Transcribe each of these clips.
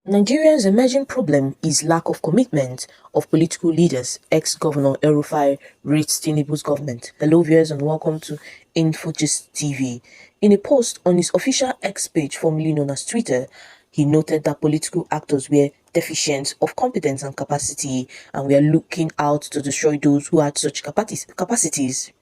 Nigeria's emerging problem is lack of commitment of political leaders, ex-Governor El-Rufai rates Tinubu's government. Hello viewers and welcome to InfoGist TV. In a post on his official X page, formerly known as Twitter, he noted that political actors were deficient of competence and capacity and were looking out to destroy those who had such capacities.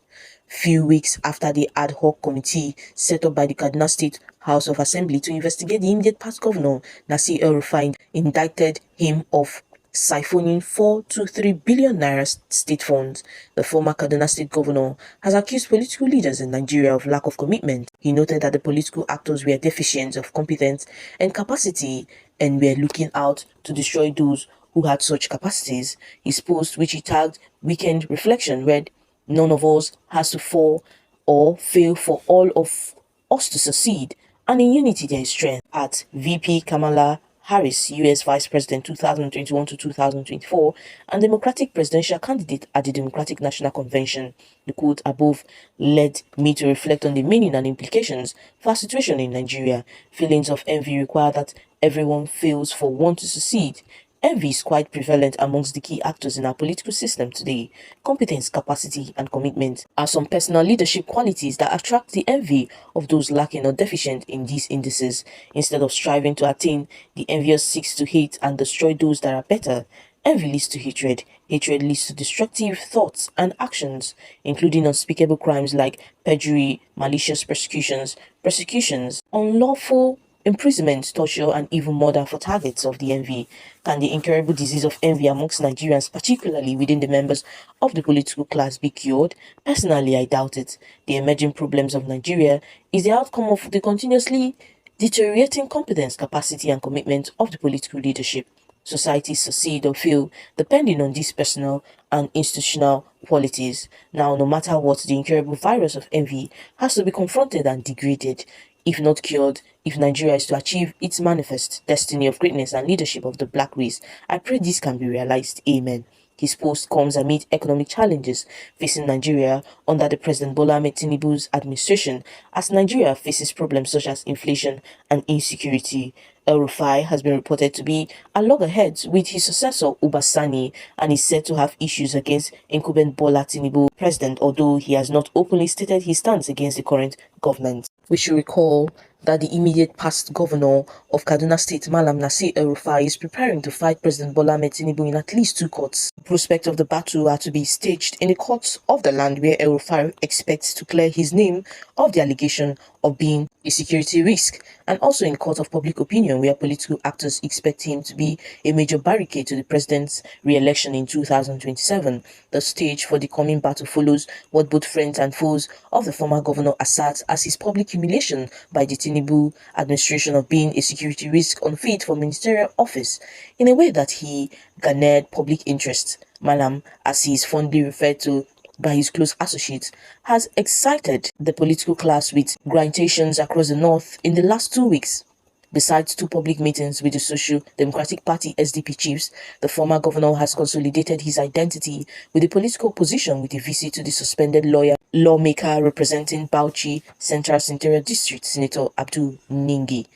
Few weeks after the ad hoc committee set up by the Kaduna State House of Assembly to investigate the immediate past governor, Nasir El-Rufai, indicted him of siphoning 4 to 3 billion naira state funds. The former Kaduna State governor has accused political leaders in Nigeria of lack of commitment. He noted that the political actors were deficient of competence and capacity and were looking out to destroy those who had such capacities. His post, which he tagged Weekend Reflection, read, "None of us has to fall or fail for all of us to succeed, and in unity there is strength." At VP Kamala Harris, US Vice President 2021 to 2024, and Democratic presidential candidate at the Democratic National Convention. The quote above led me to reflect on the meaning and implications for our situation in Nigeria. Feelings of envy require that everyone fails for one to succeed. Envy is quite prevalent amongst the key actors in our political system today. Competence, capacity, and commitment are some personal leadership qualities that attract the envy of those lacking or deficient in these indices. Instead of striving to attain, the envious seeks to hate and destroy those that are better. Envy leads to hatred. Hatred leads to destructive thoughts and actions, including unspeakable crimes like perjury, malicious persecutions, unlawful imprisonment, torture, and even murder for targets of the envy. Can the incurable disease of envy amongst Nigerians, particularly within the members of the political class, be cured? Personally, I doubt it. The emerging problems of Nigeria is the outcome of the continuously deteriorating competence, capacity, and commitment of the political leadership. Societies succeed or fail depending on these personal and institutional qualities. Now, no matter what, the incurable virus of envy has to be confronted and degraded, if not cured, if Nigeria is to achieve its manifest destiny of greatness and leadership of the black race. I pray this can be realized. Amen. His post comes amid economic challenges facing Nigeria under the President Bola Ahmed Tinubu's administration, as Nigeria faces problems such as inflation and insecurity. El-Rufai has been reported to be at loggerheads with his successor Ubasani and is said to have issues against incumbent Bola Tinubu president, although he has not openly stated his stance against the current government. We should recall that the immediate past governor of Kaduna State, Malam Nasir El-Rufai, is preparing to fight President Bola Ahmed Tinubu in at least 2 courts. The prospect of the battle are to be staged in the courts of the land, where El-Rufai expects to clear his name of the allegation of being a security risk, and also in court of public opinion, where political actors expect him to be a major barricade to the president's re-election in 2027. The stage for the coming battle follows what both friends and foes of the former governor assert as his public humiliation by the Tinubu administration of being a security risk unfit for ministerial office, in a way that he garnered public interest. Malam, as he is fondly referred to by his close associates, has excited the political class with grintations across the north in the last 2 weeks. Besides 2 public meetings with the Social Democratic Party (SDP) chiefs, the former governor has consolidated his identity with the political opposition with a visit to the suspended lawmaker representing Bauchi Central Senatorial District, Senator Abdul Ningi.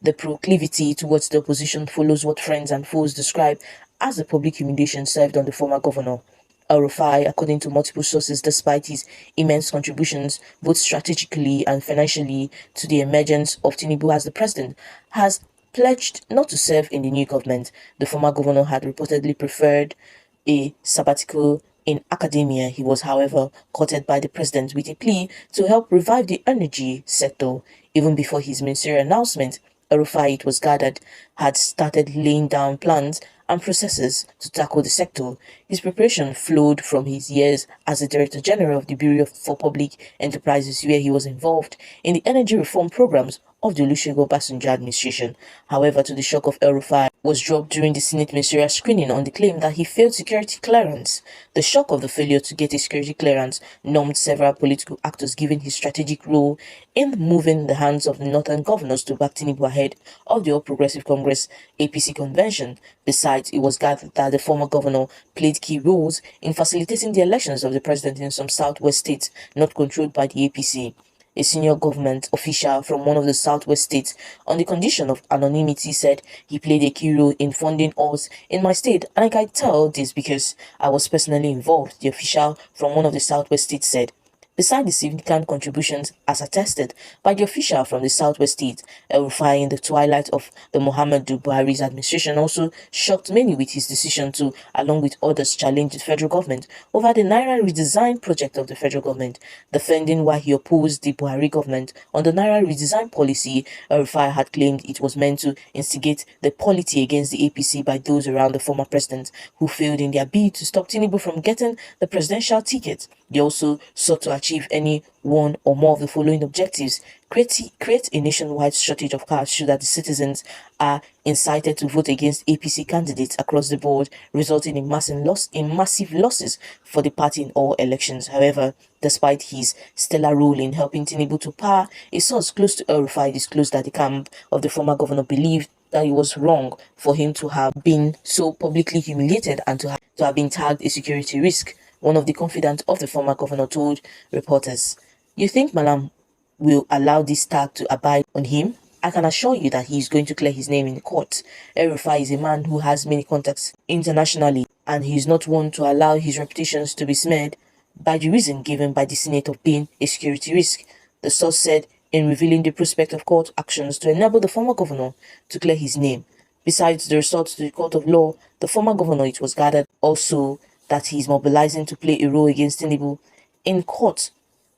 The proclivity towards the opposition follows what friends and foes describe as the public humiliation served on the former governor. El-Rufai, according to multiple sources, despite his immense contributions, both strategically and financially, to the emergence of Tinubu as the president, has pledged not to serve in the new government. The former governor had reportedly preferred a sabbatical in academia. He was, however, courted by the president with a plea to help revive the energy sector. Even before his ministerial announcement, El-Rufai, it was gathered, had started laying down plans and processes to tackle the sector. His preparation flowed from his years as the Director General of the Bureau for Public Enterprises, where he was involved in the energy reform programs of the Olusegun Obasanjo administration. However, to the shock of El-Rufai, was dropped during the Senate ministerial screening on the claim that he failed security clearance. The shock of the failure to get a security clearance numbed several political actors, given his strategic role in moving the hands of the northern governors to back Tinubu ahead of the All Progressive Congress APC convention. Besides, it was gathered that the former governor played key roles in facilitating the elections of the president in some southwest states not controlled by the APC. a senior government official from one of the southwest states, on the condition of anonymity, said he played a key role in funding us in my state. And I can tell this because I was personally involved, the official from one of the southwest states said. Besides the significant contributions as attested by the official from the southwest state, El-Rufai in the twilight of the Muhammadu Buhari's administration also shocked many with his decision to, along with others, challenge the federal government over the Naira redesign project of the federal government. Defending why he opposed the Buhari government on the Naira redesign policy, El-Rufai had claimed it was meant to instigate the polity against the APC by those around the former president who failed in their bid to stop Tinubu from getting the presidential ticket. They also sought to achieve any one or more of the following objectives: create a nationwide shortage of cars so that the citizens are incited to vote against APC candidates across the board, resulting in massive losses for the party in all elections. However, despite his stellar role in helping Tinubu to power, a source close to El-Rufai disclosed that the camp of the former governor believed that it was wrong for him to have been so publicly humiliated and to have been tagged a security risk. One of the confidants of the former governor told reporters, "You think Malam will allow this tag to abide on him? I can assure you that he is going to clear his name in court. El-Rufai is a man who has many contacts internationally, and he is not one to allow his reputations to be smeared by the reason given by the Senate of being a security risk," the source said, in revealing the prospect of court actions to enable the former governor to clear his name. Besides the resort to the court of law, the former governor, it was gathered, also that he is mobilizing to play a role against Tinubu in court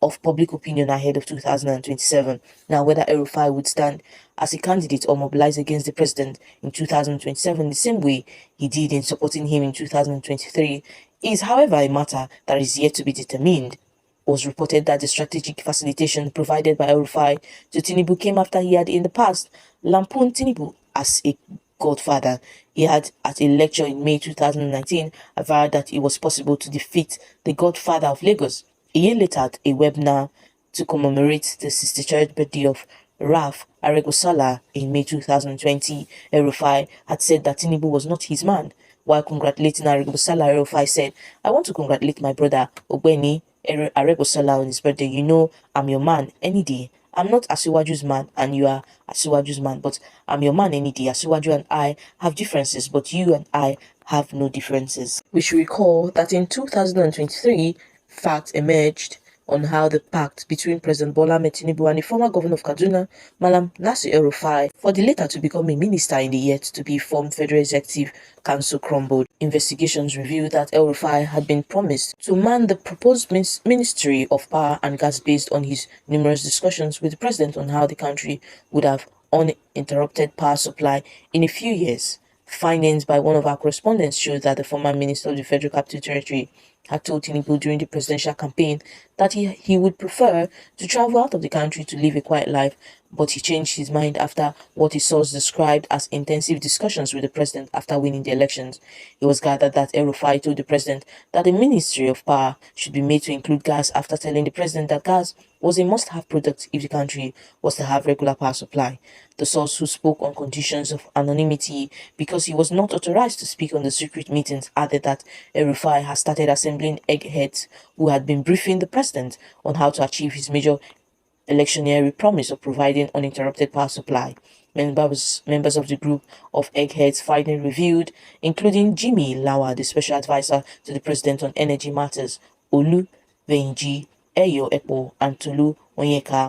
of public opinion ahead of 2027. Now, whether El-Rufai would stand as a candidate or mobilize against the president in 2027 the same way he did in supporting him in 2023 is, however, a matter that is yet to be determined. It was reported that the strategic facilitation provided by El-Rufai to Tinubu came after he had in the past lampooned Tinubu as a godfather. He had, at a lecture in May 2019, averred that it was possible to defeat the godfather of Lagos. A year later, at a webinar to commemorate the 63rd birthday of Raf Aregosala in May 2020, El-Rufai had said that Tinubu was not his man. While congratulating Aregosala, El-Rufai said, "I want to congratulate my brother Ogbeni Aregosala on his birthday. You know, I'm your man any day. I'm not Asiwaju's man and you are Asiwaju's man, but I'm your man any day. Asiwaju and I have differences, but you and I have no differences." We should recall that in 2023, facts emerged on how the pact between President Bola Ahmed Tinubu and the former governor of Kaduna, Malam Nasir El-Rufai, for the latter to become a minister in the yet-to-be-formed Federal Executive Council crumbled. Investigations revealed that El-Rufai had been promised to man the proposed Ministry of Power and Gas based on his numerous discussions with the president on how the country would have uninterrupted power supply in a few years. Findings by one of our correspondents showed that the former minister of the Federal Capital Territory had told Tinubu during the presidential campaign that he would prefer to travel out of the country to live a quiet life, but he changed his mind after what his source described as intensive discussions with the president after winning the elections. It was gathered that El-Rufai told the president that the Ministry of Power should be made to include gas after telling the president that gas was a must-have product if the country was to have regular power supply. The source, who spoke on conditions of anonymity because he was not authorized to speak on the secret meetings, added that El-Rufai has started assembling eggheads who had been briefing the president on how to achieve his major electioneering promise of providing uninterrupted power supply. Members of the group of eggheads finally revealed, including Jimmy Lawa, the special advisor to the president on energy matters, Olu Venji, Eyo Ekpo, and Tolu Onyeka.